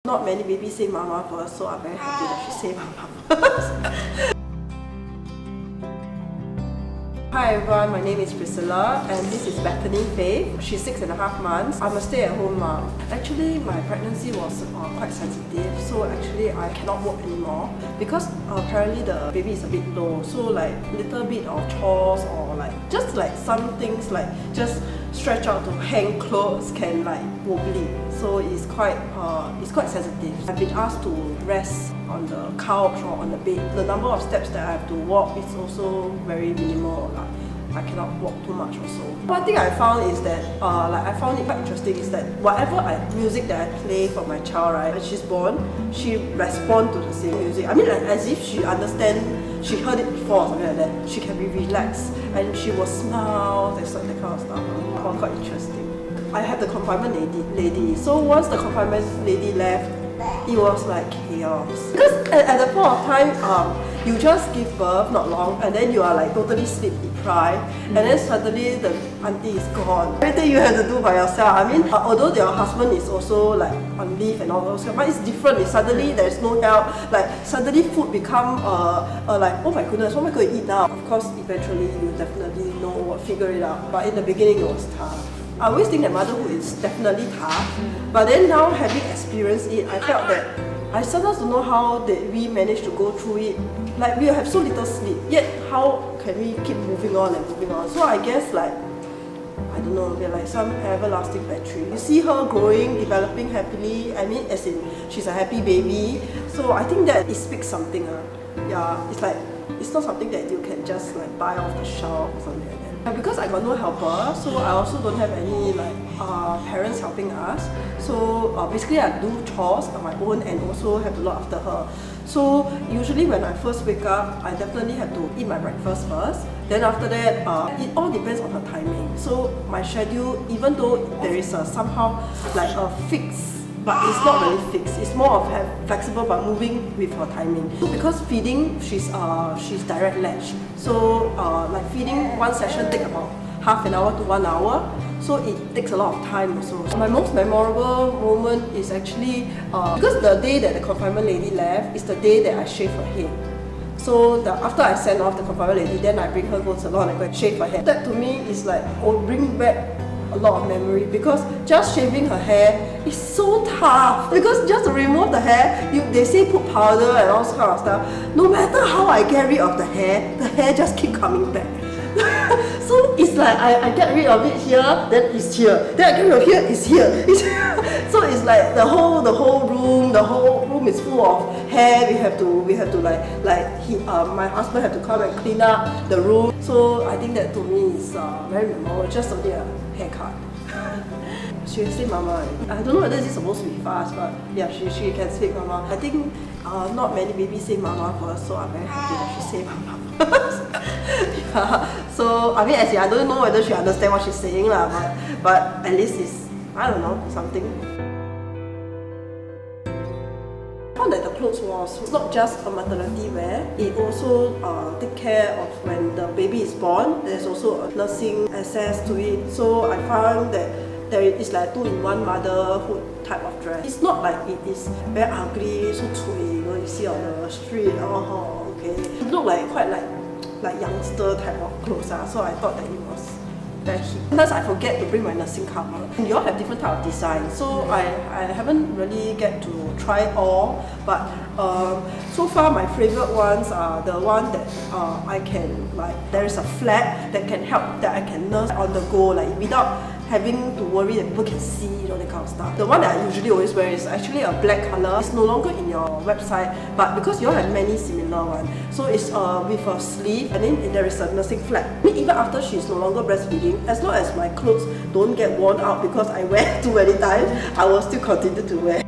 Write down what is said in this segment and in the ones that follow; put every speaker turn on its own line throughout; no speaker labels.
Not many babies say mama first, so I'm very happy that she say mama first. Hi everyone, my name is Priscilla and this is Bethany Faith. She's 6.5 months. I'm a stay-at-home mom. Actually, my pregnancy was quite sensitive, so actually I cannot work anymore because apparently the baby is a bit low. So like little bit of chores or like just like some things like just stretch out to hang clothes can like wobbly. So it's quite sensitive. I've been asked to rest on the couch or on the bed. The number of steps that I have to walk is also very minimal. I cannot walk too much also. One thing I found is that, I found it quite interesting is that whatever music that I play for my child, right, when she's born, she responds to the same music. I mean, like, as if she understands, she heard it before or something like that. She can be relaxed and she will smile, that kind of stuff. Quite interesting. I had the confinement lady. So once the confinement lady left, it was like chaos. Because at the point of time, you just give birth not long and then you are like totally sleep deprived and then suddenly the auntie is gone. Everything you have to do by yourself. I mean, although your husband is also like on leave and all those, but it's different. It's suddenly there's no help. Like suddenly food become like, oh my goodness, what am I going to eat now? Of course, eventually you definitely figure it out. But in the beginning it was tough. I always think that motherhood is definitely tough, but then now having experienced it, I felt that I sometimes don't know how did we manage to go through it. Like we have so little sleep, yet how can we keep moving on and moving on? So I guess like, I don't know, we're like some everlasting battery. You see her growing, developing happily, I mean as in she's a happy baby. So I think that it speaks something. Yeah, it's like, it's not something that you can just like buy off the shelf or something like that. And because I got no helper, so I also don't have any like parents helping us. So basically I do chores on my own and also have to look after her. So usually when I first wake up, I definitely have to eat my breakfast first. Then after that, it all depends on her timing. So my schedule, even though there is somehow like a fix, but it's not really fixed. It's more of flexible but moving with her timing. So because feeding, she's direct latch. So like feeding one session take about half an hour to 1 hour. So it takes a lot of time also. My most memorable moment is actually because the day that the confinement lady left is the day that I shaved her head. So after I send off the confinement lady, then I bring her go to the salon and go and shave her head. That to me is like bring back a lot of memory because just shaving her hair is so tough. Because just to remove the hair, they say put powder and all kind of stuff. No matter how I get rid of the hair just keep coming back. So it's like I get rid of it here, then it's here. Then I get rid of here, it's here. So it's like the whole room is full of hair. We have to my husband have to come and clean up the room. So I think that to me is very memorable. Just only a haircut. She can say mama. I don't know whether this is supposed to be fast, but yeah, she can say mama. I think not many babies say mama first, so I'm very happy that she say mama first. Yeah. So I mean, I don't know whether she understands what she's saying lah, but at least it's, I don't know, something. I found that the clothes was not just a maternity wear, it also take care of when the baby is born. There's also a nursing access to it. So I found that there is like 2-in-1 motherhood type of dress. It's not like it is very ugly, so cui, you see on the street. Oh, okay. It looked like quite like youngster type of clothes. So I thought that it was very hip. Sometimes I forget to bring my nursing cover. You all have different type of design, so I haven't really get to try all. But so far my favorite ones are the one that I can there is a flap that can help that I can nurse on the go without having to worry that people can see, that kind of stuff. The one that I usually always wear is actually a black color. It's no longer in your website, but because you all have many similar ones, so it's with a sleeve and then there is a nursing flap. I mean, even after she's no longer breastfeeding, as long as my clothes don't get worn out because I wear too many times, I will still continue to wear.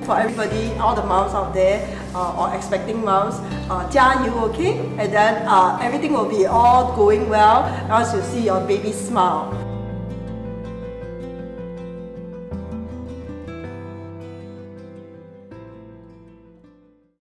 For everybody, all the moms out there or expecting moms, 加油, okay? And then everything will be all going well as you see your baby smile.